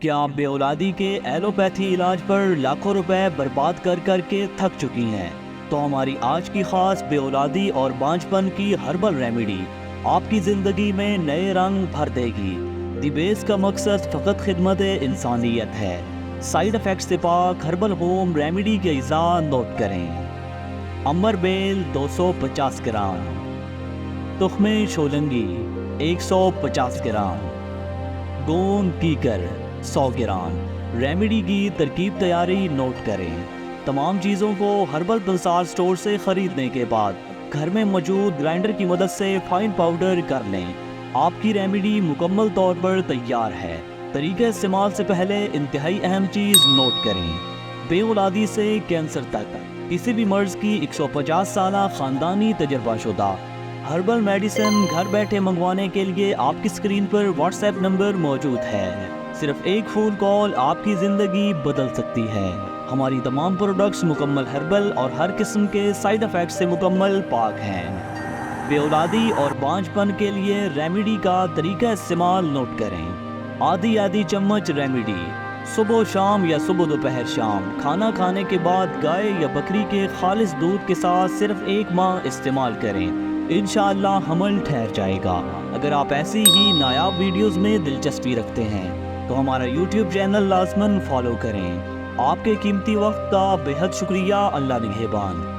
کیا آپ بے اولادی کے ایلوپیتھی علاج پر لاکھوں روپے برباد کر کے تھک چکی ہیں؟ تو ہماری آج کی خاص بے اولادی اور بانجھپن کی ہربل ریمیڈی آپ کی زندگی میں نئے رنگ بھر دے گی۔ دی بیس کا مقصد فقط خدمت انسانیت ہے۔ سائیڈ ایفیکٹ سے پاک ہربل ہوم ریمیڈی کے اجزاء نوٹ کریں۔ امبر بیل 250 گرام، تخم شولنگی 150 گرام، گوند کیکر 100 گرام۔ ریمیڈی کی ترکیب تیاری نوٹ کریں۔ تمام چیزوں کو ہربل بازار سٹور سے خریدنے کے بعد گھر میں موجود گرائنڈر کی مدد سے فائن پاؤڈر کر لیں۔ آپ کی ریمیڈی مکمل طور پر تیار ہے۔ طریقہ استعمال سے پہلے انتہائی اہم چیز نوٹ کریں۔ بے اولادی سے کینسر تک کسی بھی مرض کی 150 سالہ خاندانی تجربہ شدہ ہربل میڈیسن گھر بیٹھے منگوانے کے لیے آپ کی اسکرین پر واٹس ایپ نمبر موجود ہے۔ صرف ایک فون کال آپ کی زندگی بدل سکتی ہے۔ ہماری تمام پروڈکٹس مکمل ہربل اور ہر قسم کے سائیڈ ایفیکٹ سے مکمل پاک ہیں۔ بے اولادی اور بانجھپن کے لیے ریمیڈی کا طریقہ استعمال نوٹ کریں۔ آدھی چمچ ریمیڈی صبح و شام یا صبح دوپہر شام کھانا کھانے کے بعد گائے یا بکری کے خالص دودھ کے ساتھ صرف 1 ماہ استعمال کریں۔ انشاءاللہ حمل ٹھہر جائے گا۔ اگر آپ ایسی ہی نایاب ویڈیوز میں دلچسپی رکھتے ہیں تو ہمارا یوٹیوب چینل لازماً فالو کریں۔ آپ کے قیمتی وقت کا بے حد شکریہ۔ اللہ نگہبان۔